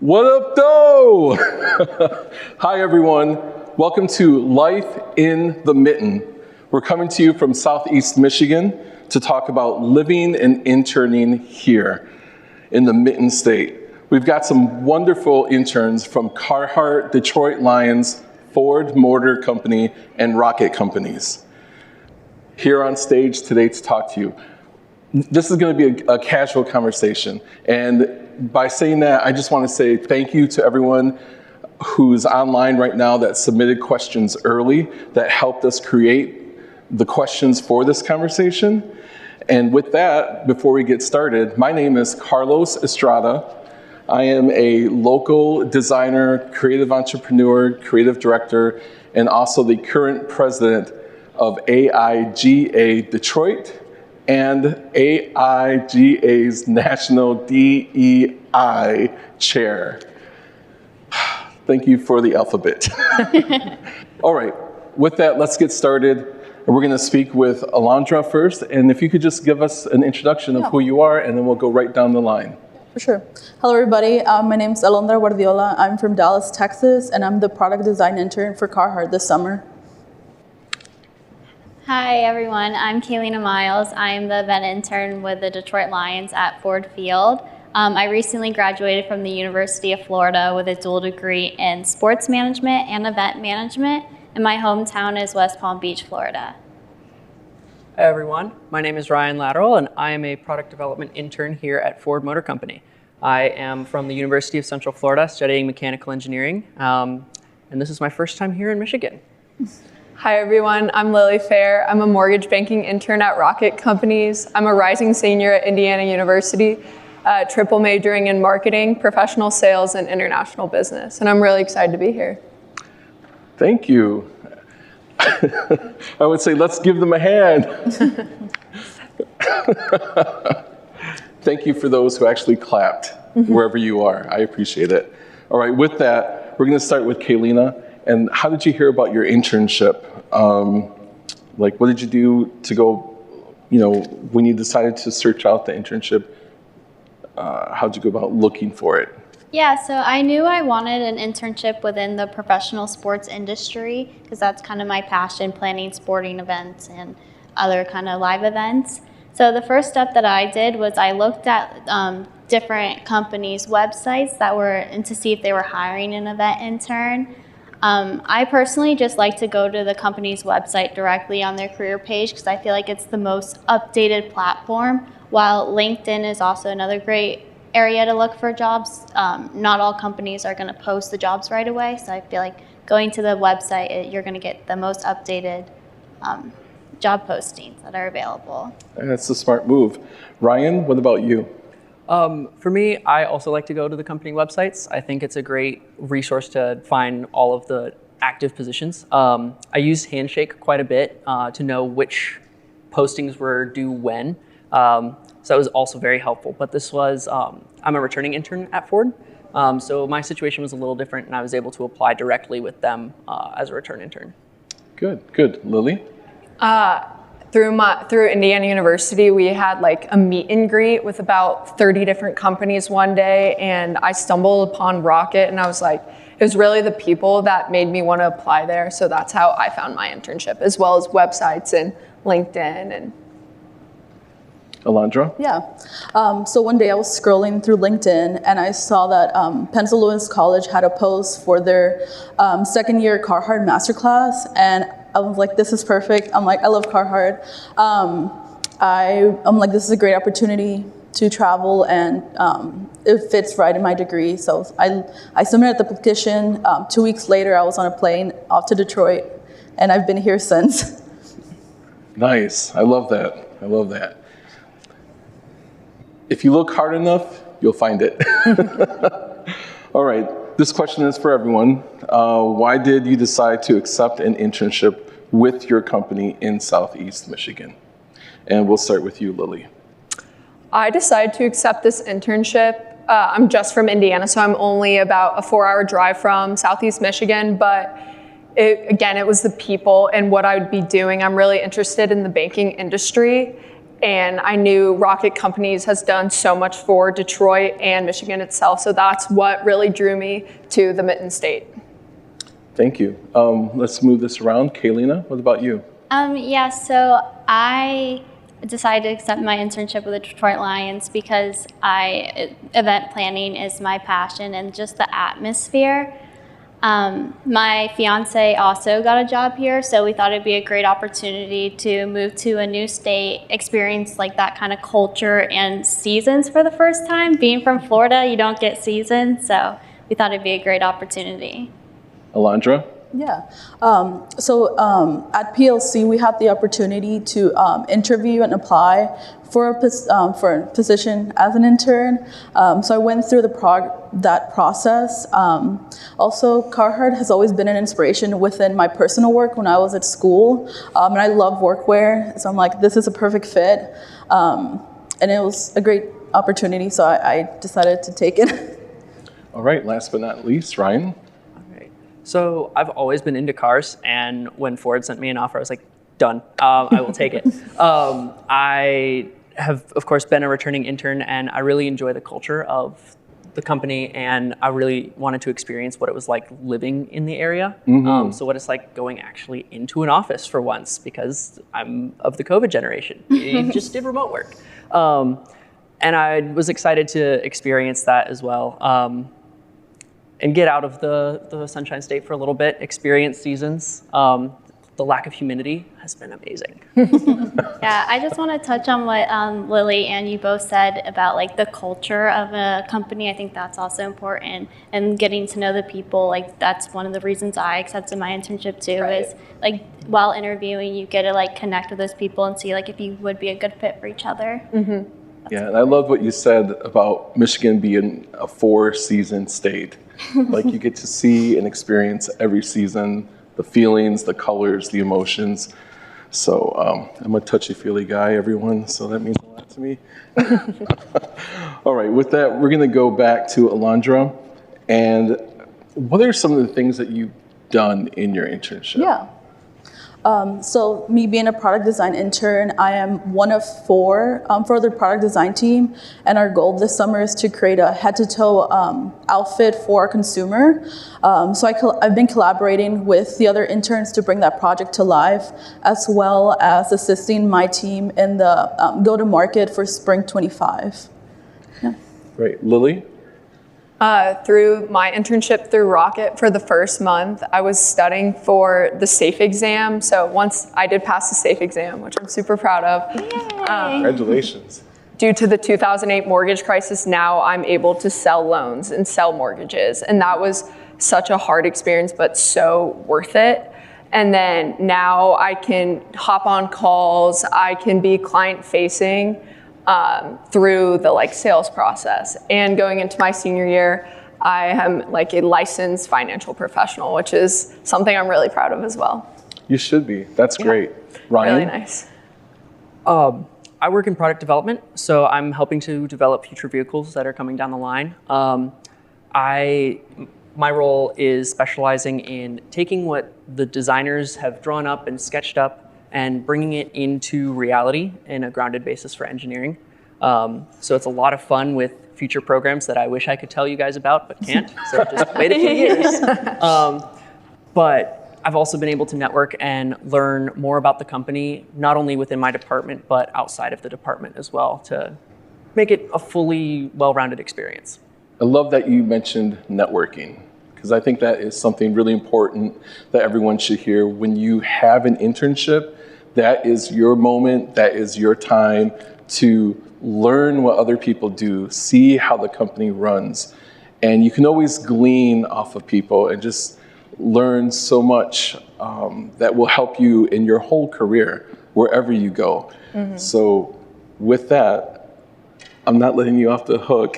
What up, though? Hi, everyone. Welcome to Life in the Mitten. We're coming to you from Southeast Michigan to talk about living and interning here in the Mitten State. We've got some wonderful interns from Carhartt, Detroit Lions, Ford Motor Company, and Rocket Companies here on stage today to talk to you. This is going to be a casual conversation, and by saying that, I just want to say thank you to everyone who's online right now that submitted questions early that helped us create the questions for this conversation. And with that, before we get started, my name is Carlos Estrada. I am a local designer, creative entrepreneur, creative director, and also the current president of AIGA Detroit and AIGA's National DEI Chair. Thank you for the alphabet. All right, with that, let's get started. And we're gonna speak with Alondra first, and if you could just give us an introduction of who you are, and then we'll go right down the line. For sure. Hello, everybody. My name is Alondra Guardiola. I'm from Dallas, Texas, and I'm the product design intern for Carhartt this summer. Hi everyone, I'm Kaylina Miles. I'm the event intern with the Detroit Lions at Ford Field. I recently graduated from the University of Florida with a dual degree in sports management and event management, and my hometown is West Palm Beach, Florida. Hi everyone, my name is Ryan Lateral and I am a product development intern here at Ford Motor Company. I am from the University of Central Florida studying mechanical engineering, and this is my first time here in Michigan. Hi everyone, I'm Lily Fair. I'm a mortgage banking intern at Rocket Companies. I'm a rising senior at Indiana University, triple majoring in marketing, professional sales, and international business. And I'm really excited to be here. Thank you. I would say let's give them a hand. Thank you for those who actually clapped wherever you are. I appreciate it. All right, with that, we're gonna start with Kaylina. And how did you hear about your internship? Like, what did you do to go, when you decided to search out the internship, how'd you go about looking for it? Yeah, so I knew I wanted an internship within the professional sports industry because that's kind of my passion, planning sporting events and other kind of live events. So the first step that I did was I looked at different companies' websites that were, and to see if they were hiring an event intern. I personally just like to go to the company's website directly on their career page because I feel like it's the most updated platform, while LinkedIn is also another great area to look for jobs. Not all companies are going to post the jobs right away, so I feel like going to the website, you're going to get the most updated job postings that are available. That's a smart move. Ryan, what about you? For me, I also like to go to the company websites. I think it's a great resource to find all of the active positions. I use Handshake quite a bit to know which postings were due when. So that was also very helpful. But this was, I'm a returning intern at Ford. So my situation was a little different and I was able to apply directly with them as a return intern. Good. Lily? Through Indiana University, we had like a meet and greet with about 30 different companies one day, and I stumbled upon Rocket, and I was like, it was really the people that made me want to apply there. So that's how I found my internship, as well as websites and LinkedIn. And Alondra? Yeah. So one day I was scrolling through LinkedIn and I saw that Pencil Lewis College had a post for their second year Carhartt masterclass, and I was like, this is perfect. I'm like, I love Carhartt. I'm like, this is a great opportunity to travel, and it fits right in my degree. So I submitted the petition. 2 weeks later, I was on a plane off to Detroit, and I've been here since. Nice. I love that. If you look hard enough, you'll find it. All right. This question is for everyone. Why did you decide to accept an internship with your company in Southeast Michigan? And we'll start with you, Lily. I decided to accept this internship. I'm just from Indiana, so I'm only about a 4-hour drive from Southeast Michigan, but it was the people and what I would be doing. I'm really interested in the banking industry, And I knew Rocket Companies has done so much for Detroit and Michigan itself. So that's what really drew me to the Mitten State. Thank you. Let's move this around. Kaylina, what about you? Yeah, so I decided to accept my internship with the Detroit Lions because event planning is my passion and just the atmosphere. My fiance also got a job here, so we thought it'd be a great opportunity to move to a new state, experience like that kind of culture and seasons for the first time. Being from Florida, you don't get seasons, so we thought it'd be a great opportunity. Alondra? Yeah. At PLC, we had the opportunity to interview and apply for a position as an intern. So I went through that process. Also, Carhartt has always been an inspiration within my personal work when I was at school. And I love workwear, so I'm like, this is a perfect fit. And it was a great opportunity, so I decided to take it. All right, last but not least, Ryan. So I've always been into cars, and when Ford sent me an offer, I was like, done, I will take it. I have, of course, been a returning intern, and I really enjoy the culture of the company, and I really wanted to experience what it was like living in the area. So what it's like going actually into an office for once, because I'm of the COVID generation. You just did remote work. And I was excited to experience that as well. And get out of the Sunshine State for a little bit, experience seasons. The lack of humidity has been amazing. Yeah, I just want to touch on what Lily and you both said about like the culture of a company. I think that's also important, and getting to know the people. Like that's one of the reasons I accepted my internship too. Right. Is like while interviewing, you get to like connect with those people and see like if you would be a good fit for each other. Yeah, and I love what you said about Michigan being a 4-season state. Like you get to see and experience every season, the feelings, the colors, the emotions. So I'm a touchy-feely guy, everyone, so that means a lot to me. All right, with that, we're gonna go back to Alondra. And what are some of the things that you've done in your internship? Yeah. So me being a product design intern, I am one of 4 for the product design team, and our goal this summer is to create a head-to-toe outfit for our consumer. So I've been collaborating with the other interns to bring that project to life, as well as assisting my team in the go-to-market for Spring 25. Yeah. Great. Lily? Through my internship through Rocket for the first month, I was studying for the SAFE exam. So once I did pass the SAFE exam, which I'm super proud of. Congratulations. Due to the 2008 mortgage crisis, now I'm able to sell loans and sell mortgages. And that was such a hard experience, but so worth it. And then now I can hop on calls, I can be client facing. Through the like sales process. And going into my senior year, I am like a licensed financial professional, which is something I'm really proud of as well. You should be. That's great. Ryan? Really nice. I work in product development, so I'm helping to develop future vehicles that are coming down the line. My role is specializing in taking what the designers have drawn up and sketched up and bringing it into reality in a grounded basis for engineering. So it's a lot of fun with future programs that I wish I could tell you guys about, but can't, so just wait a few years. But I've also been able to network and learn more about the company, not only within my department, but outside of the department as well, to make it a fully well-rounded experience. I love that you mentioned networking, because I think that is something really important that everyone should hear. When you have an internship, that is your moment, that is your time to learn what other people do, see how the company runs. And you can always glean off of people and just learn so much that will help you in your whole career, wherever you go. So with that, I'm not letting you off the hook.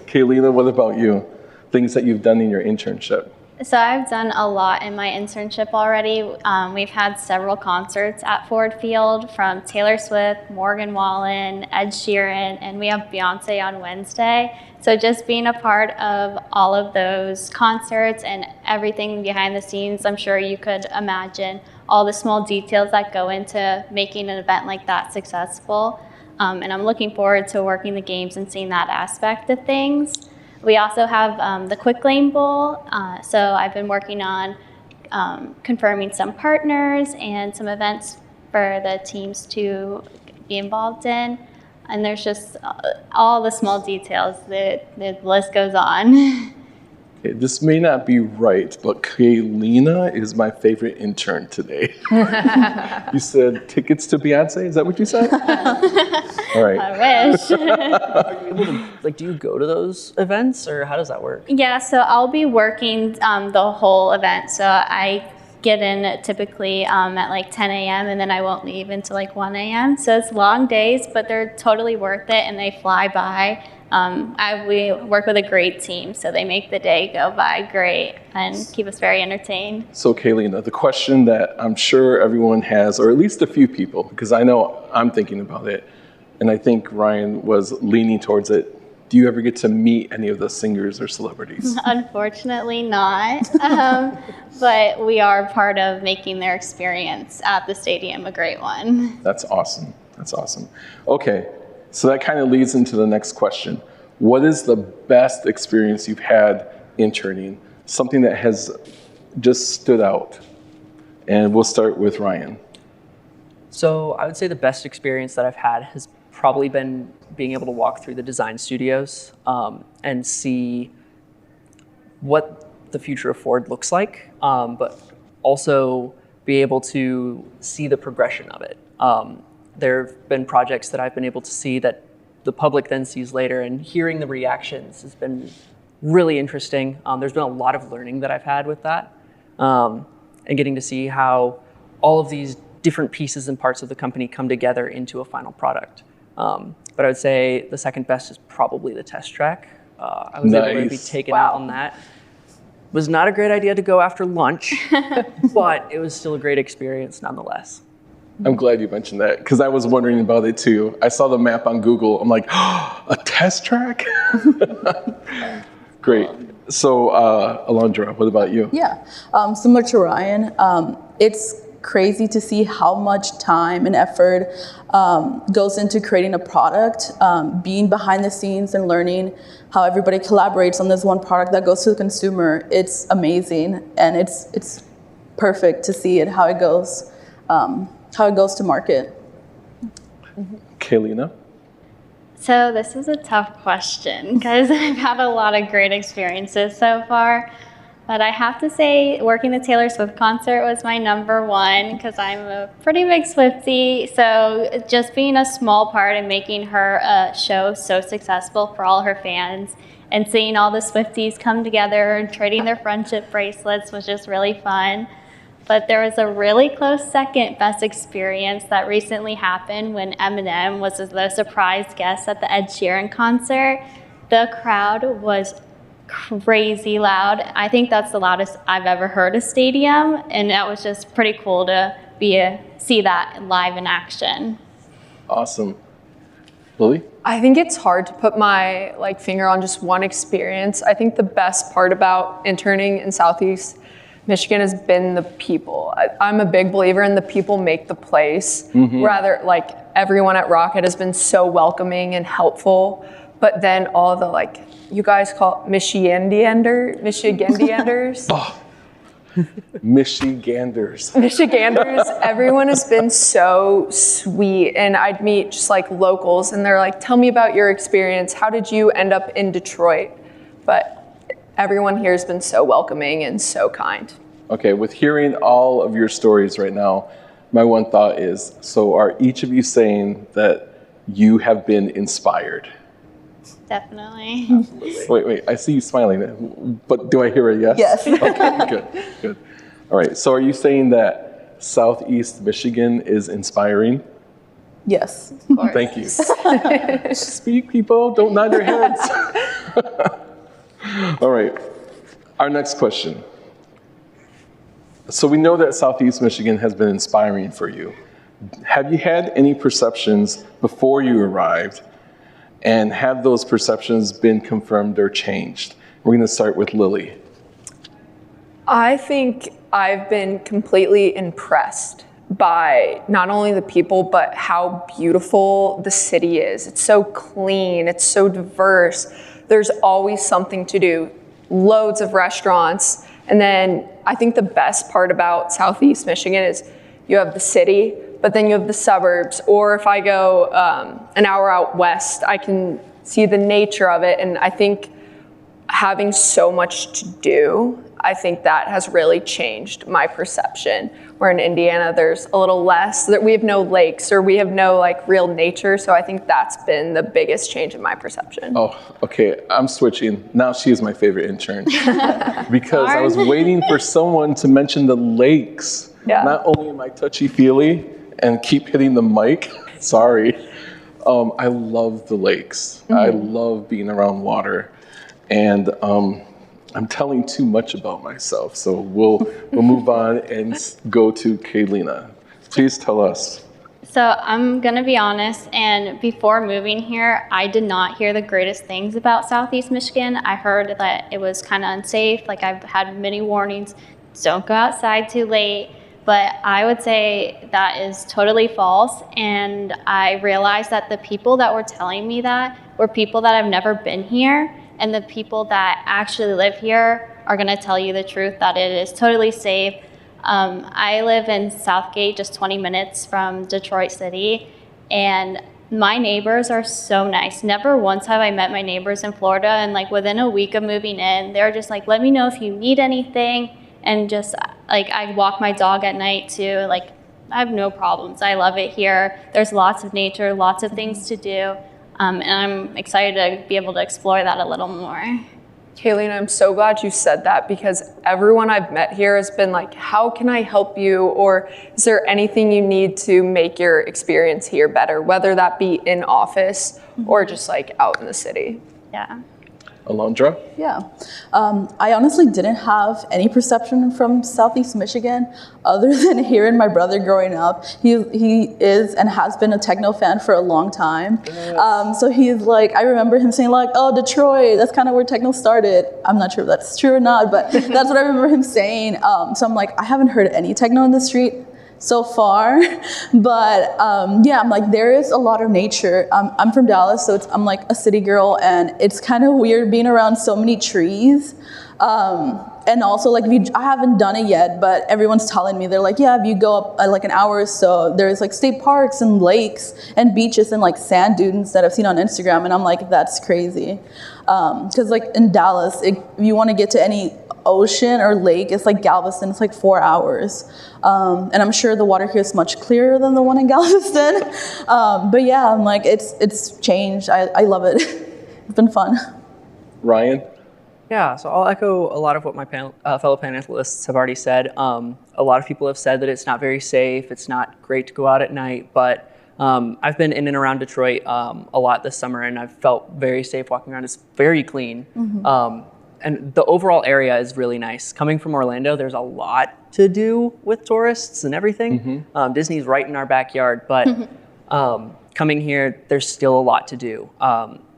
Kaylina, what about you? Things that you've done in your internship? So I've done a lot in my internship already. We've had several concerts at Ford Field from Taylor Swift, Morgan Wallen, Ed Sheeran, and we have Beyonce on Wednesday. So just being a part of all of those concerts and everything behind the scenes, I'm sure you could imagine all the small details that go into making an event like that successful. And I'm looking forward to working the games and seeing that aspect of things. We also have the Quick Lane Bowl. So I've been working on confirming some partners and some events for the teams to be involved in. And there's just all the small details. The list goes on. Okay, this may not be right, but Kaylina is my favorite intern today. You said tickets to Beyonce? Is that what you said? All right. I wish. Like, do you go to those events, or how does that work? Yeah, so I'll be working the whole event. So I get in typically at like 10 a.m. and then I won't leave until like 1 a.m. So it's long days, but they're totally worth it and they fly by. We work with a great team, so they make the day go by great and keep us very entertained. So Kaylina, the question that I'm sure everyone has, or at least a few people, because I know I'm thinking about it, and I think Ryan was leaning towards it. Do you ever get to meet any of the singers or celebrities? Unfortunately not, but we are part of making their experience at the stadium a great one. That's awesome. That's awesome. Okay, so that kind of leads into the next question. What is the best experience you've had interning? Something that has just stood out? And we'll start with Ryan. So I would say the best experience that I've had has probably been being able to walk through the design studios and see what the future of Ford looks like, but also be able to see the progression of it. There have been projects that I've been able to see that the public then sees later, and hearing the reactions has been really interesting. There's been a lot of learning that I've had with that, and getting to see how all of these different pieces and parts of the company come together into a final product. But I would say the second best is probably the test track. I was able to be taken out on that. It was not a great idea to go after lunch, but it was still a great experience nonetheless. I'm glad you mentioned that, because I was wondering about it too. I saw the map on Google. I'm like, oh, a test track? Great. So Alondra, what about you? Yeah, similar to Ryan, it's crazy to see how much time and effort goes into creating a product, being behind the scenes and learning how everybody collaborates on this one product that goes to the consumer. It's amazing, and it's perfect to see it, how it goes to market. Kaylina? So this is a tough question because I've had a lot of great experiences so far. But I have to say working the Taylor Swift concert was my number one because I'm a pretty big Swiftie. So just being a small part in making her show so successful for all her fans and seeing all the Swifties come together and trading their friendship bracelets was just really fun. But there was a really close second best experience that recently happened when Eminem was the surprise guest at the Ed Sheeran concert. The crowd was crazy loud. I think that's the loudest I've ever heard a stadium, and that was just pretty cool to see that live in action. Awesome. Lily? I think it's hard to put my finger on just one experience. I think the best part about interning in Southeast Michigan has been the people. I'm a big believer in the people make the place. Rather, everyone at Rocket has been so welcoming and helpful, but then all the you guys call it Michiganders? Oh, Michiganders. Michiganders, everyone has been so sweet, and I'd meet just locals and they're like, tell me about your experience. How did you end up in Detroit? But everyone here has been so welcoming and so kind. Okay, with hearing all of your stories right now, my one thought is, so are each of you saying that you have been inspired? Definitely. Wait, I see you smiling, but do I hear a yes? Yes. Okay, good. All right, so are you saying that Southeast Michigan is inspiring? Yes. Of course. Thank you. Speak, people, don't nod your heads. All right, our next question. So we know that Southeast Michigan has been inspiring for you. Have you had any perceptions before you arrived, and have those perceptions been confirmed or changed? We're going to start with Lily. I think I've been completely impressed by not only the people, but how beautiful the city is. It's so clean, it's so diverse. There's always something to do, loads of restaurants. And then I think the best part about Southeast Michigan is you have the city, but then you have the suburbs. Or if I go an hour out west, I can see the nature of it. And I think having so much to do, I think that has really changed my perception. Where in Indiana, there's a little less, that we have no lakes or we have no like real nature. So I think that's been the biggest change in my perception. Oh, okay, I'm switching. Now she is my favorite intern. Because I was waiting for someone to mention the lakes. Yeah. Not only am I touchy-feely and keep hitting the mic, sorry. I love the lakes. I love being around water. And I'm telling too much about myself, so we'll move on and go to Kaylina. Please tell us. So I'm gonna be honest, and before moving here, I did not hear the greatest things about Southeast Michigan. I heard that it was kind of unsafe, like I've had many warnings, don't go outside too late, but I would say that is totally false, and I realized that the people that were telling me that were people that have never been here, and the people that actually live here are gonna tell you the truth, that it is totally safe. I live in Southgate, just 20 minutes from Detroit City, and my neighbors are so nice. Never once have I met my neighbors in Florida, and like within a week of moving in, they're just like, let me know if you need anything, and just like I walk my dog at night too, like I have no problems. I love it here. There's lots of nature, lots of things to do. And I'm excited to be able to explore that a little more. Kaylina, I'm so glad you said that, because everyone I've met here has been like, how can I help you? Or is there anything you need to make your experience here better, whether that be in office or just like out in the city? Yeah. Alondra? Yeah. I honestly didn't have any perception from Southeast Michigan other than hearing my brother growing up. He is and has been a techno fan for a long time. Yes. So he's like, I remember him saying like, oh, Detroit, that's kind of where techno started. I'm not sure if that's true or not, but that's what I remember him saying. So I'm like, I haven't heard any techno in the street so far, but yeah, I'm like, there is a lot of nature. I'm from Dallas, so I'm like a city girl, and it's kind of weird being around so many trees. And also like, I haven't done it yet, but everyone's telling me, they're like, yeah, if you go up like an hour or so, there's like state parks and lakes and beaches and like sand dunes that I've seen on Instagram, and I'm like, that's crazy. Because like in Dallas, if you want to get to any ocean or lake, it's like Galveston, it's like 4 hours. And I'm sure the water here is much clearer than the one in Galveston. But yeah, I'm like, it's changed. I love it. It's been fun. Ryan? Yeah, so I'll echo a lot of what my fellow panelists have already said. A lot of people have said that it's not very safe, it's not great to go out at night, but I've been in and around Detroit a lot this summer, and I've felt very safe walking around. It's very clean. And the overall area is really nice. Coming from Orlando, there's a lot to do with tourists and everything. Disney's right in our backyard, but coming here, there's still a lot to do.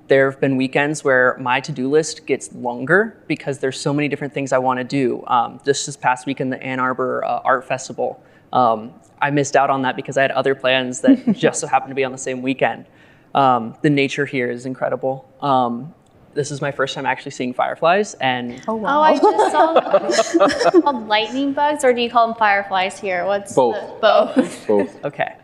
There have been weekends where my to-do list gets longer because there's so many different things I want to do. Just this past week in the Ann Arbor Art Festival, I missed out on that because I had other plans that just so happened to be on the same weekend. The nature here is incredible. This is my first time actually seeing fireflies, and oh, I just saw called lightning bugs, or do you call them fireflies here? What's both? Both. Okay.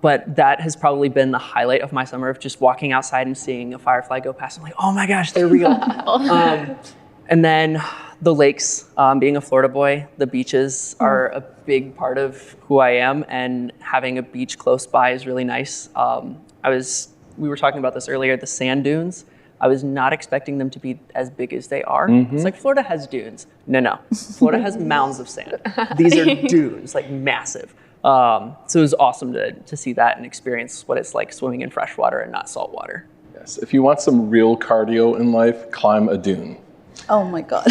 But that has probably been the highlight of my summer, of just walking outside and seeing a firefly go past. I'm like, oh my gosh, they're real. And then the lakes, being a Florida boy, the beaches are a big part of who I am, and having a beach close by is really nice. We were talking about this earlier, the sand dunes. I was not expecting them to be as big as they are. It's like, Florida has dunes. No. Florida has mounds of sand. These are dunes, like massive. So it was awesome to see that and experience what it's like swimming in fresh water and not salt water. Yes, if you want some real cardio in life, climb a dune. Oh my God.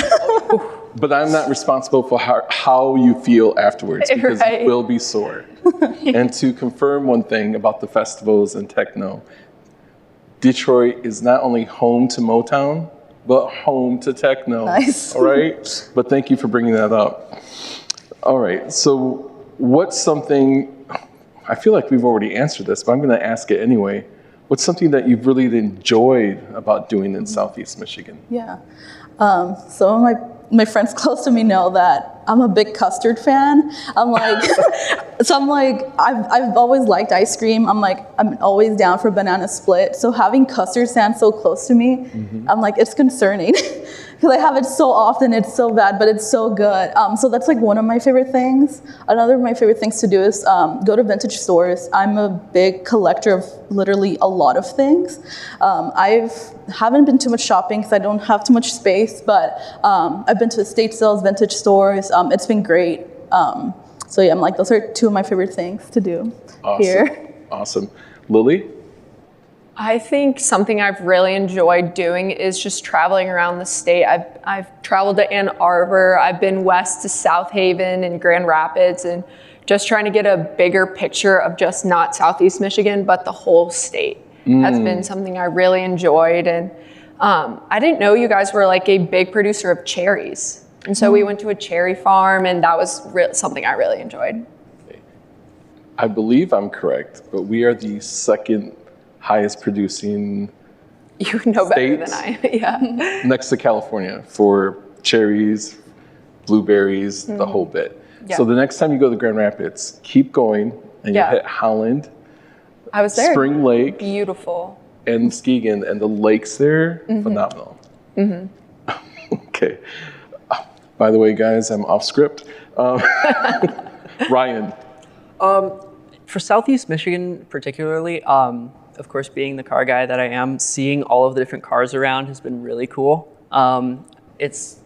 But I'm not responsible for how you feel afterwards because Right. you will be sore. And to confirm one thing about the festivals and techno, Detroit is not only home to Motown, but home to techno. Nice. All right? But thank you for bringing that up. All right, so what's something, I feel like we've already answered this, but I'm going to ask it anyway. What's something that you've really enjoyed about doing in Southeast Michigan? Yeah. Some of my friends close to me know that I'm a big custard fan. I'm like, I've always liked ice cream. I'm always down for banana split. So having custard stand so close to me, I'm like, it's concerning. Because I have it so often, it's so bad, but it's so good. So that's like one of my favorite things. Another of my favorite things to do is go to vintage stores. I'm a big collector of literally a lot of things. I haven't been too much shopping because I don't have too much space, but I've been to estate sales, vintage stores. It's been great. So yeah, I'm like, those are two of my favorite things to do here. Awesome. Lily? I think something I've really enjoyed doing is just traveling around the state. I've traveled to Ann Arbor, I've been west to South Haven and Grand Rapids, and just trying to get a bigger picture of just not Southeast Michigan, but the whole state has been something I really enjoyed. And I didn't know you guys were like a big producer of cherries. And so we went to a cherry farm, and that was something I really enjoyed. I believe I'm correct, but we are the second highest producing You know better than states I, yeah. next to California for cherries, blueberries, the whole bit. Yeah. So the next time you go to Grand Rapids, keep going and you Yeah. hit Holland, I was there. Spring Lake, Beautiful. and Muskegon, and the lakes there, phenomenal. Okay. By the way, guys, I'm off script. Ryan. For Southeast Michigan particularly, of course, being the car guy that I am, seeing all of the different cars around has been really cool. It's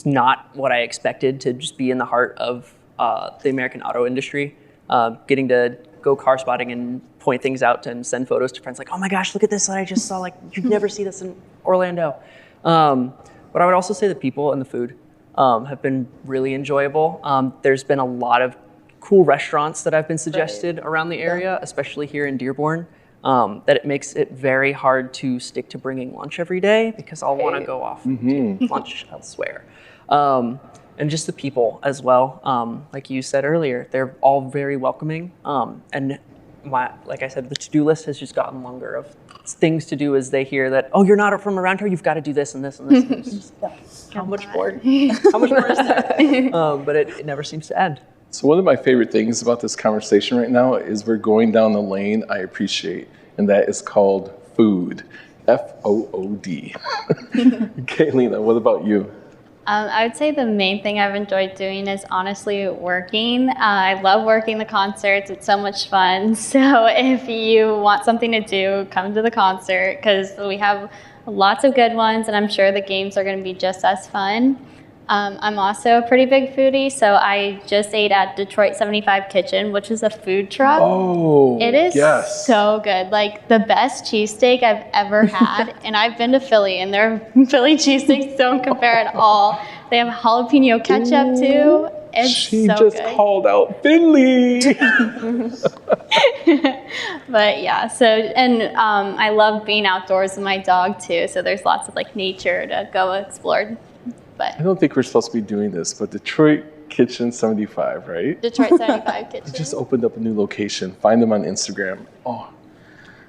not what I expected to just be in the heart of the American auto industry. Getting to go car spotting and point things out and send photos to friends like, oh my gosh, look at this that I just saw. Like, you'd never see this in Orlando. But I would also say the people and the food have been really enjoyable. There's been a lot of cool restaurants that have been suggested around the area, especially here in Dearborn, that it makes it very hard to stick to bringing lunch every day because I'll want to go off to lunch elsewhere. And just the people as well. Like you said earlier, they're all very welcoming. And like I said, the to-do list has just gotten longer of things to do as they hear that, oh, you're not from around here, you've got to do this and this and this. And it's just, how much more? How much more is there? But it never seems to end. So one of my favorite things about this conversation right now is we're going down the lane I appreciate, and that is called food. F-O-O-D. Kaylina, what about you? I would say the main thing I've enjoyed doing is honestly working. I love working the concerts. It's so much fun. So if you want something to do, come to the concert because we have lots of good ones, and I'm sure the games are going to be just as fun. I'm also a pretty big foodie, so I just ate at Detroit 75 Kitchen, which is a food truck. Oh, It is yes. so good. Like the best cheesesteak I've ever had. And I've been to Philly, and their Philly cheesesteaks don't compare at all. They have jalapeno ketchup too. It's She so just good. called out Finley. But yeah, so, and I love being outdoors with my dog too. So there's lots of like nature to go explore. I But don't think we're supposed to be doing this, but Detroit Kitchen 75, right? Detroit 75 Kitchen. Just opened up a new location. Find them on Instagram. Oh,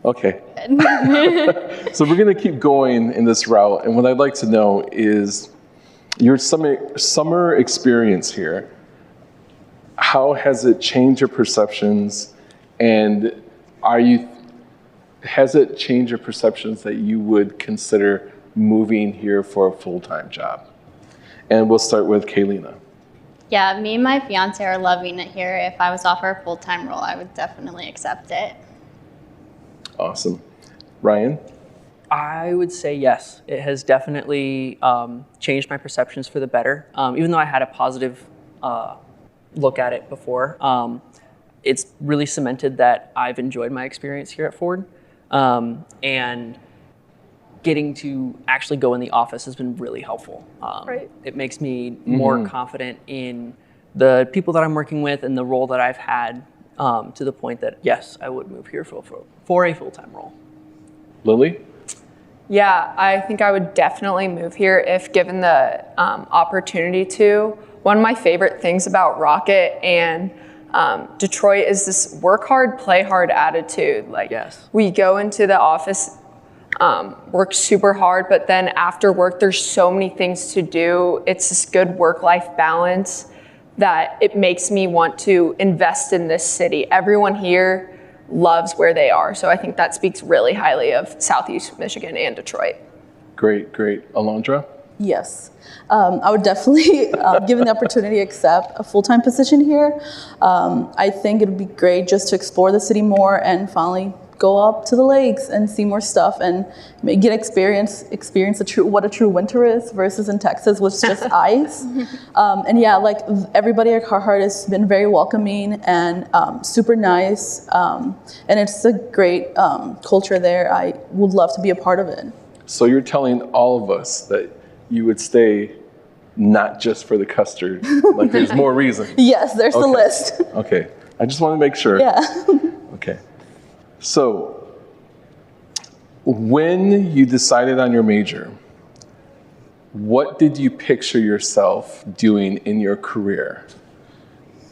okay. So we're going to keep going in this route. And what I'd like to know is your summer experience here. How has it changed your perceptions? And has it changed your perceptions that you would consider moving here for a full-time job? And we'll start with Kaylina. Yeah, me and my fiance are loving it here. If I was offered a full-time role, I would definitely accept it. Awesome. Ryan? I would say yes. It has definitely changed my perceptions for the better. Even though I had a positive look at it before, it's really cemented that I've enjoyed my experience here at Ford. And getting to actually go in the office has been really helpful. Right. It makes me more confident in the people that I'm working with and the role that I've had, to the point that, yes, I would move here for a full-time role. Lily? Yeah, I think I would definitely move here if given the opportunity to. One of my favorite things about Rocket and Detroit is this work hard, play hard attitude. Like, Yes. we go into the office, work super hard, but then after work, there's so many things to do. It's this good work-life balance that it makes me want to invest in this city. Everyone here loves where they are. So I think that speaks really highly of Southeast Michigan and Detroit. Great, great. Alondra? Yes, I would definitely, given the opportunity, accept a full-time position here. I think it would be great just to explore the city more and finally go up to the lakes and see more stuff and get experience what a true winter is versus in Texas, which is just ice. And yeah, like everybody at Carhartt has been very welcoming and super nice. And it's a great culture there. I would love to be a part of it. So you're telling all of us that you would stay not just for the custard, like there's more reason. Yes, there's the list. Okay, I just want to make sure. Yeah. Okay. So, when you decided on your major, what did you picture yourself doing in your career?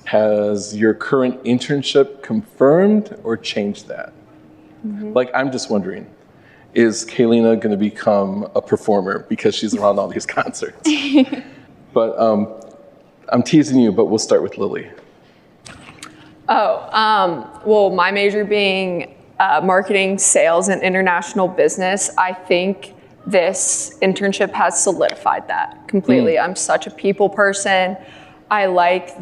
Has your current internship confirmed or changed that? Like, I'm just wondering, is Kaylina going to become a performer because she's around all these concerts? But I'm teasing you, but we'll start with Lily. Well, my major being marketing, sales, and international business, I think this internship has solidified that completely. I'm such a people person. I like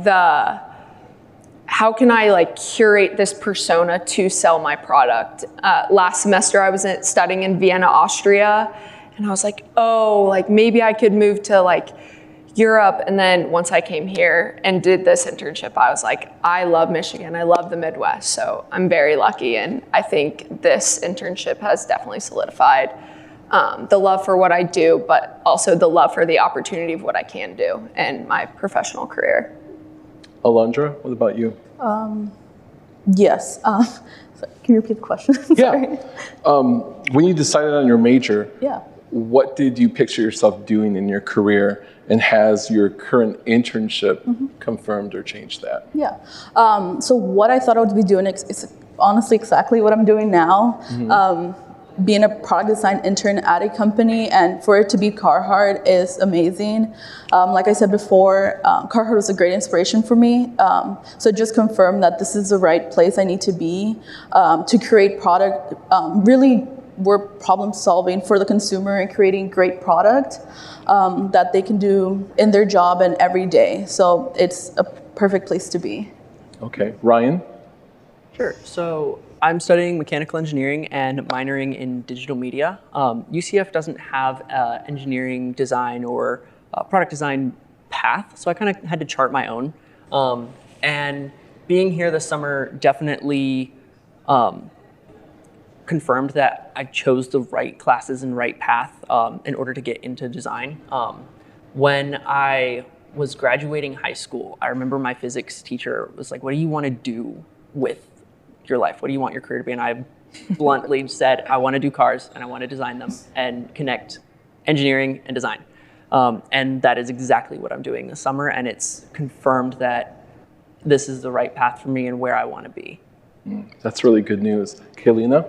how can I like curate this persona to sell my product? Last semester I was studying in Vienna, Austria, and I was like, oh, like maybe I could move to like Europe. And then once I came here and did this internship, I was like, I love Michigan. I love the Midwest. So I'm very lucky. And I think this internship has definitely solidified the love for what I do, but also the love for the opportunity of what I can do in my professional career. Alondra, what about you? Yes. Sorry, can you repeat the question? Sorry. Yeah. When you decided on your major, Yeah. what did you picture yourself doing in your career? And has your current internship confirmed or changed that? Yeah. So what I thought I would be doing is honestly exactly what I'm doing now. Being a product design intern at a company, and for it to be Carhartt is amazing. Like I said before, Carhartt was a great inspiration for me. So just confirm that this is the right place I need to be to create product. Really, we're problem solving for the consumer and creating great product that they can do in their job and every day. So it's a perfect place to be. Okay, Ryan? Sure. So I'm studying mechanical engineering and minoring in digital media. UCF doesn't have an engineering design or product design path, so I kind of had to chart my own. And being here this summer definitely confirmed that I chose the right classes and right path in order to get into design. When I was graduating high school, I remember my physics teacher was like, what do you want to do with your life? What do you want your career to be? And I bluntly said, I want to do cars and I want to design them and connect engineering and design. And that is exactly what I'm doing this summer. And it's confirmed that this is the right path for me and where I want to be. That's really good news. Kaylina?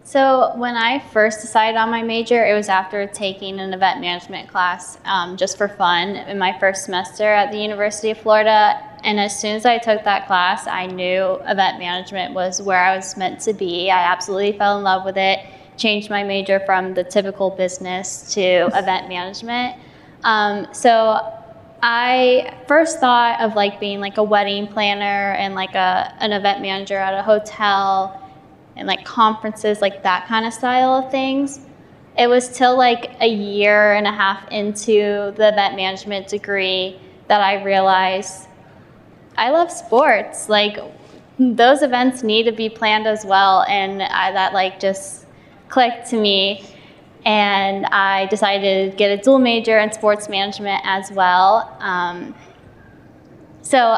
So when I first decided on my major, it was after taking an event management class just for fun in my first semester at the University of Florida. And as soon as I took that class, I knew event management was where I was meant to be. I absolutely fell in love with it, changed my major from the typical business to event management. So I first thought of like being like a wedding planner and like an event manager at a hotel and like conferences, like that kind of style of things. It was till like a year and a half into the event management degree that I realized I love sports. Like those events need to be planned as well. And that like just clicked to me. and I decided to get a dual major in sports management as well. So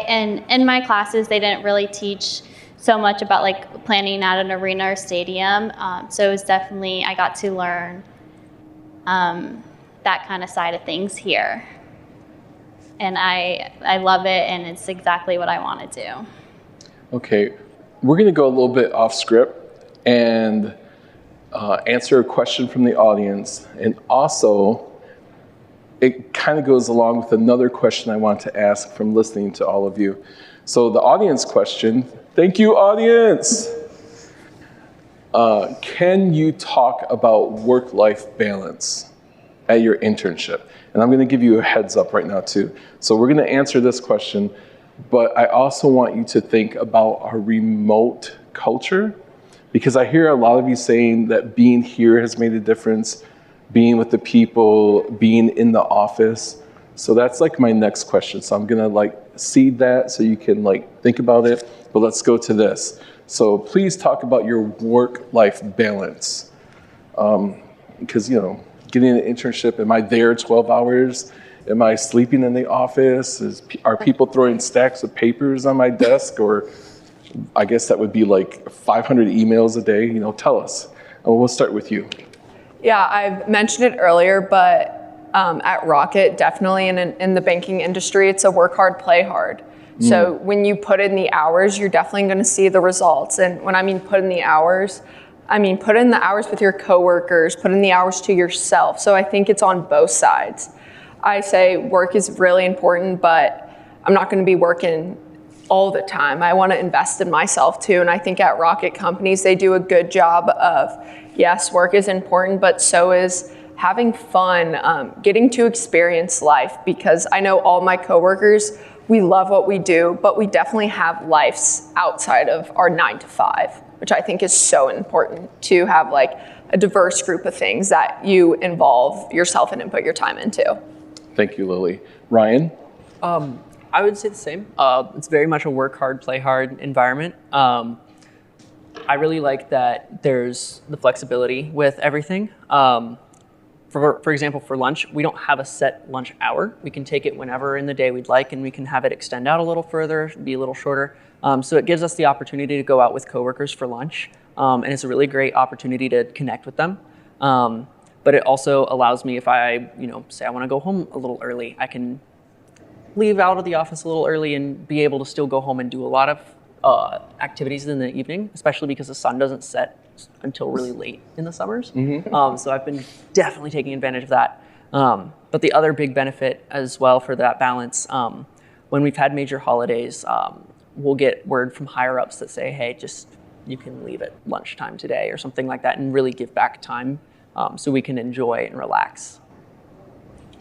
in my classes, they didn't really teach so much about like planning at an arena or stadium. So it was definitely, I got to learn that kind of side of things here. And I love it, and it's exactly what I want to do. Okay, we're going to go a little bit off script and answer a question from the audience. And also, it kind of goes along with another question I want to ask from listening to all of you. So the audience question, thank you, audience. Can you talk about work-life balance at your internship? And I'm going to give you a heads up right now too. So we're going to answer this question, but I also want you to think about our remote culture, because I hear a lot of you saying that being here has made a difference, being with the people, being in the office. So that's like my next question. So I'm going to like seed that so you can like think about it, but let's go to this. So please talk about your work-life balance. Because, you know, getting an internship, am I there 12 hours? Am I sleeping in the office? Are people throwing stacks of papers on my desk? Or I guess that would be like 500 emails a day. You know, tell us. And we'll start with you. Yeah, I've mentioned it earlier, but at Rocket, definitely in the banking industry, it's a work hard, play hard. So when you put in the hours, you're definitely going to see the results. And when I mean put in the hours, I mean put in the hours with your coworkers, put in the hours to yourself. So I think it's on both sides. I say work is really important, but I'm not going to be working all the time. I want to invest in myself too. And I think at Rocket companies, they do a good job of, yes, work is important, but so is having fun, getting to experience life, because I know all my coworkers, we love what we do, but we definitely have lives outside of our 9 to 5, which I think is so important to have like a diverse group of things that you involve yourself in and put your time into. Thank you, Lily. Ryan? I would say the same. It's very much a work hard, play hard environment. I really like that there's the flexibility with everything. For example, for lunch, we don't have a set lunch hour. We can take it whenever in the day we'd like, and we can have it extend out a little further, be a little shorter. So it gives us the opportunity to go out with coworkers for lunch, and it's a really great opportunity to connect with them. But it also allows me, if I, say I want to go home a little early, I can leave out of the office a little early and be able to still go home and do a lot of activities in the evening, especially because the sun doesn't set until really late in the summers. So I've been definitely taking advantage of that. But the other big benefit as well for that balance, when we've had major holidays, we'll get word from higher ups that say, hey, you can leave at lunchtime today or something like that, and really give back time so we can enjoy and relax.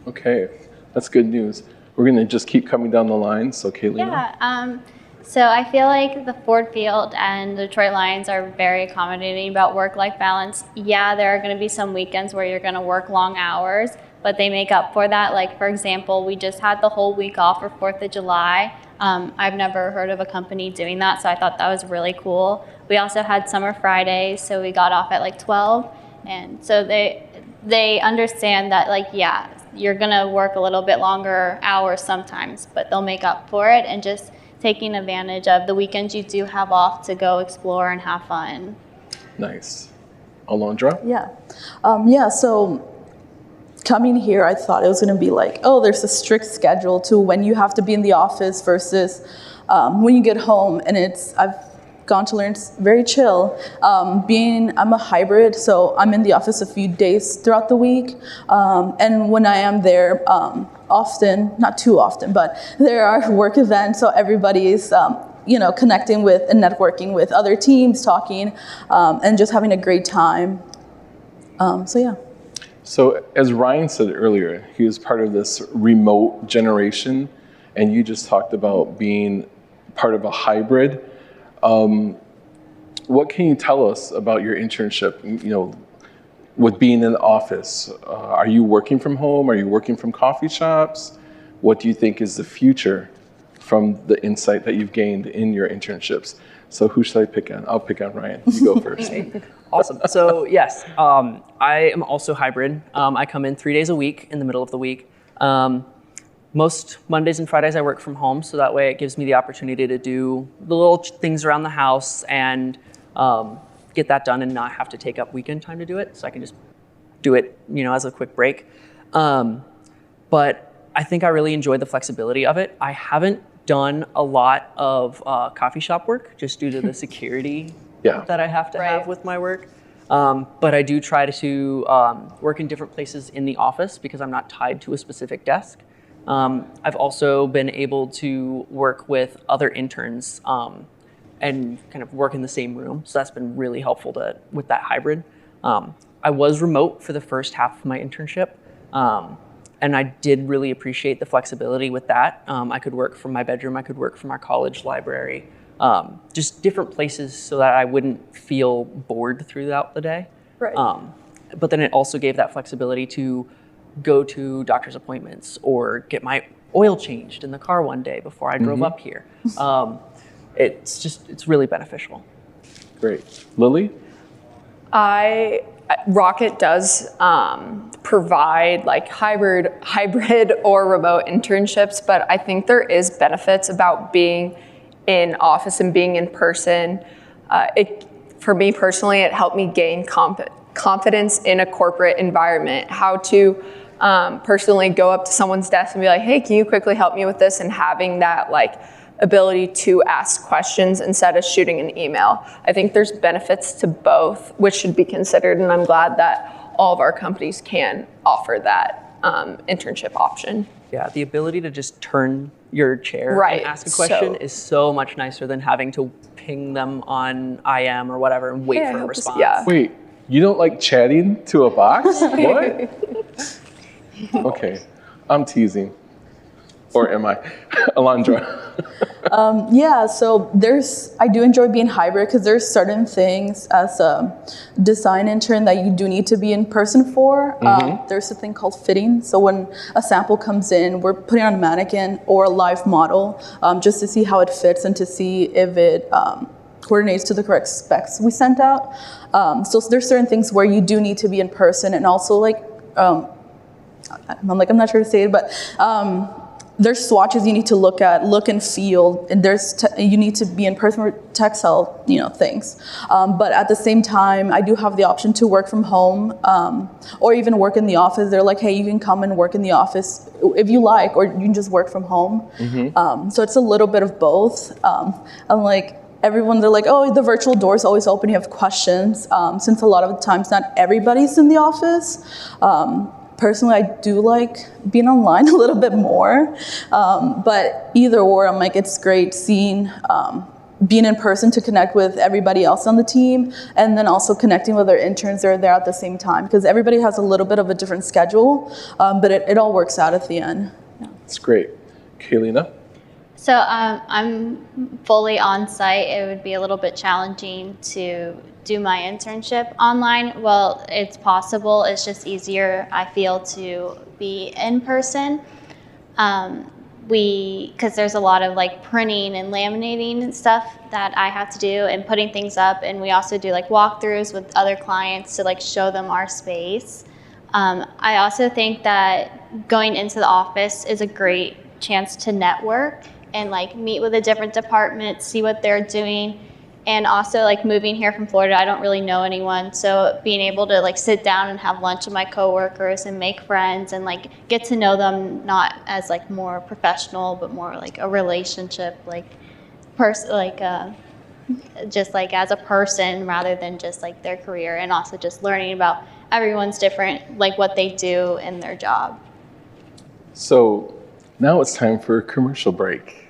Okay, that's good news. We're going to just keep coming down the line. So, Kaylee. Yeah. So I feel like the Ford Field and the Detroit Lions are very accommodating about work-life balance. Yeah, there are going to be some weekends where you're going to work long hours, but they make up for that. Like, for example, we just had the whole week off for 4th of July. I've never heard of a company doing that, so I thought that was really cool. We also had summer Fridays, so we got off at like 12. And so they understand that, like, yeah, you're going to work a little bit longer hours sometimes, but they'll make up for it, and just taking advantage of the weekends you do have off to go explore and have fun. Nice. Alondra? Yeah, so coming here, I thought it was going to be like, oh, there's a strict schedule to when you have to be in the office versus when you get home. And I've gone to learn it's very chill. I'm a hybrid, so I'm in the office a few days throughout the week. And when I am there, often, not too often, but there are work events, so everybody is connecting with and networking with other teams, talking, and just having a great time. So yeah. So as Ryan said earlier, he was part of this remote generation, and you just talked about being part of a hybrid. What can you tell us about your internship, with being in the office? Are you working from home? Are you working from coffee shops? What do you think is the future from the insight that you've gained in your internships? So who should I pick on? I'll pick on Ryan. You go first. Awesome. So yes, I am also hybrid. I come in 3 days a week in the middle of the week. Most Mondays and Fridays I work from home, so that way it gives me the opportunity to do the little things around the house and get that done and not have to take up weekend time to do it. So I can just do it, as a quick break. But I think I really enjoy the flexibility of it. I haven't done a lot of coffee shop work just due to the security that I have to have with my work. But I do try to work in different places in the office because I'm not tied to a specific desk. I've also been able to work with other interns and kind of work in the same room. So that's been really helpful with that hybrid. I was remote for the first half of my internship. And I did really appreciate the flexibility with that. I could work from my bedroom, I could work from our college library, just different places so that I wouldn't feel bored throughout the day. Right. But then it also gave that flexibility to go to doctor's appointments or get my oil changed in the car one day before I drove up here. It's really beneficial. Great. Lily? Rocket does provide like hybrid or remote internships, but I think there is benefits about being in office and being in person. For me personally, it helped me gain confidence in a corporate environment, how to personally go up to someone's desk and be like, hey, can you quickly help me with this? And having that ability to ask questions instead of shooting an email. I think there's benefits to both, which should be considered, and I'm glad that all of our companies can offer that internship option. Yeah, the ability to just turn your chair and ask a question is so much nicer than having to ping them on IM or whatever and wait for a response. Wait, you don't like chatting to a box? What? Okay, I'm teasing. Or am I? Alondra. So I do enjoy being hybrid because there's certain things as a design intern that you do need to be in person for. There's a thing called fitting. So when a sample comes in, we're putting on a mannequin or a live model just to see how it fits and to see if it coordinates to the correct specs we sent out. So there's certain things where you do need to be in person, and also I'm not sure to say it, but there's swatches you need to look and feel, and you need to be in person for textile, things. But at the same time, I do have the option to work from home, or even work in the office. They're like, hey, you can come and work in the office if you like, or you can just work from home. So it's a little bit of both. Everyone, they're like, oh, the virtual door's always open, you have questions. Since a lot of the times not everybody's in the office. Personally, I do like being online a little bit more, but either or, I'm like, it's great seeing, being in person to connect with everybody else on the team, and then also connecting with our interns that are there at the same time, because everybody has a little bit of a different schedule, but it all works out at the end. That's great. Kaylina? So I'm fully on site. It would be a little bit challenging to do my internship online. Well, it's possible. It's just easier, I feel, to be in person. Because there's a lot of printing and laminating and stuff that I have to do and putting things up. And we also do walkthroughs with other clients to show them our space. I also think that going into the office is a great chance to network and meet with a different department, see what they're doing. And also moving here from Florida, I don't really know anyone. So being able to sit down and have lunch with my coworkers and make friends and get to know them, not as more professional, but more a relationship, just as a person rather than just their career, and also just learning about everyone's different, what they do in their job. So now it's time for a commercial break.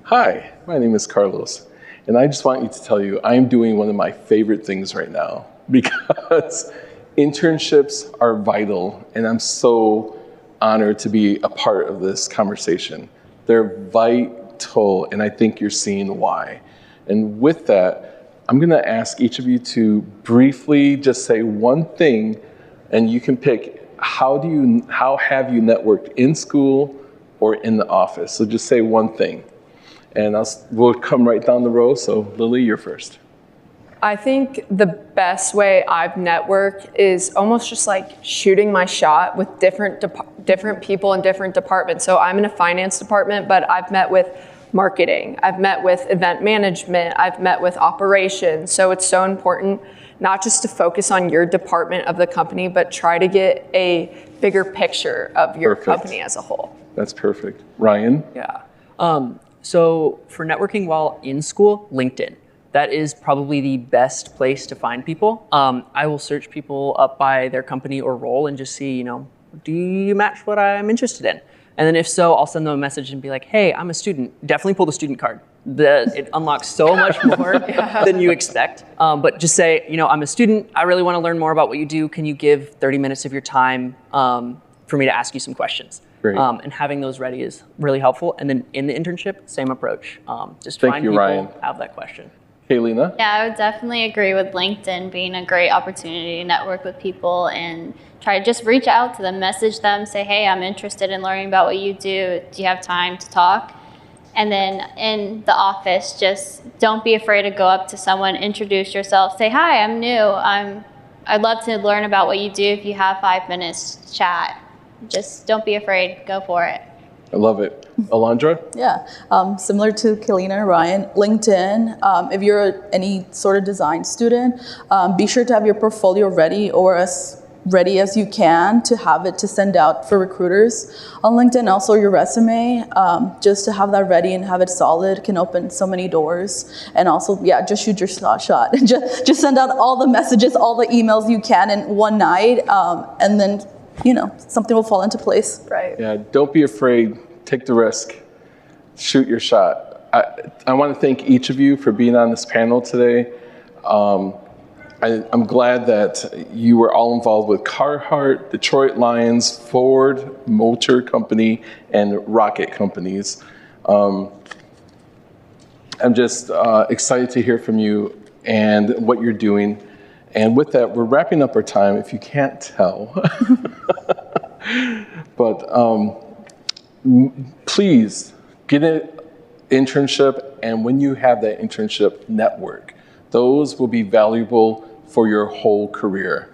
Hi, my name is Carlos. And I just want you to tell you, I'm doing one of my favorite things right now because internships are vital, and I'm so honored to be a part of this conversation. They're vital, and I think you're seeing why. And with that, I'm gonna ask each of you to briefly just say one thing, and you can pick how have you networked in school or in the office? So just say one thing. And we'll come right down the row. So Lily, you're first. I think the best way I've networked is almost just like shooting my shot with different people in different departments. So I'm in a finance department, but I've met with marketing, I've met with event management, I've met with operations. So it's so important not just to focus on your department of the company, but try to get a bigger picture of your company as a whole. That's perfect. Ryan? Yeah. So for networking while in school, LinkedIn. That is probably the best place to find people. I will search people up by their company or role and just see, do you match what I'm interested in? And then if so, I'll send them a message and be like, hey, I'm a student. Definitely pull the student card. It unlocks so much more than you expect. But just say, I'm a student. I really want to learn more about what you do. Can you give 30 minutes of your time for me to ask you some questions? Great. And having those ready is really helpful. And then in the internship, same approach. Just Thank find you, people, Ryan. have that question. Kaylina? Yeah, I would definitely agree with LinkedIn being a great opportunity to network with people and try to just reach out to them, message them, say, hey, I'm interested in learning about what you do. Do you have time to talk? And then in the office, just don't be afraid to go up to someone, introduce yourself, say, hi, I'm new. I'd love to learn about what you do. If you have 5 minutes, chat. Just don't be afraid, go for it. I love it. Alondra? Yeah, similar to Kaylina and Ryan, LinkedIn, if you're any sort of design student, be sure to have your portfolio ready or as ready as you can to have it to send out for recruiters on LinkedIn. Also your resume, just to have that ready and have it solid can open so many doors. And also, yeah, just shoot your shot. just send out all the messages, all the emails you can in one night, and then something will fall into place. Right. Yeah, don't be afraid. Take the risk. Shoot your shot. I want to thank each of you for being on this panel today. I'm glad that you were all involved with Carhartt, Detroit Lions, Ford Motor Company, and Rocket Companies. I'm just excited to hear from you and what you're doing. And with that, we're wrapping up our time, if you can't tell. But please get an internship, and when you have that internship, network. Those will be valuable for your whole career.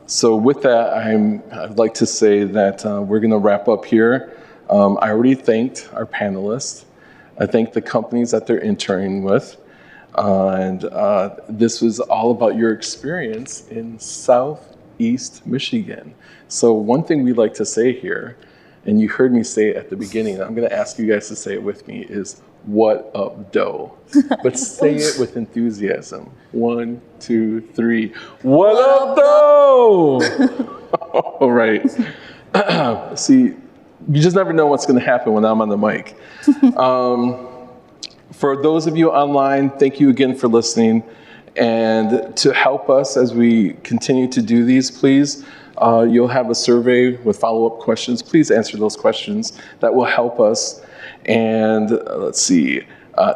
So with that, I'd like to say that we're going to wrap up here. I already thanked our panelists. I thanked the companies that they're interning with. And this was all about your experience in Southeast Michigan. So one thing we like to say here, and you heard me say it at the beginning, I'm going to ask you guys to say it with me, is what up, doe? But say it with enthusiasm. 1, 2, 3. What up, doe? All right. See, you just never know what's going to happen when I'm on the mic. For those of you online, thank you again for listening. And to help us as we continue to do these, please, you'll have a survey with follow-up questions. Please answer those questions. That will help us. And let's see.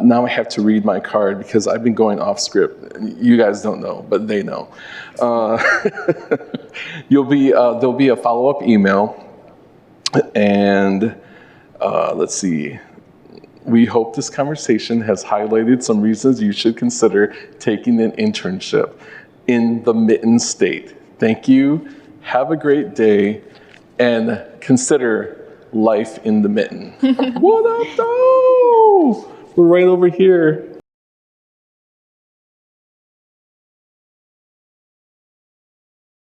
Now I have to read my card because I've been going off script. You guys don't know, but they know. There'll be a follow-up email. And let's see. We hope this conversation has highlighted some reasons you should consider taking an internship in the Mitten state. Thank you. Have a great day, and consider life in the Mitten. What up, though? We're right over here.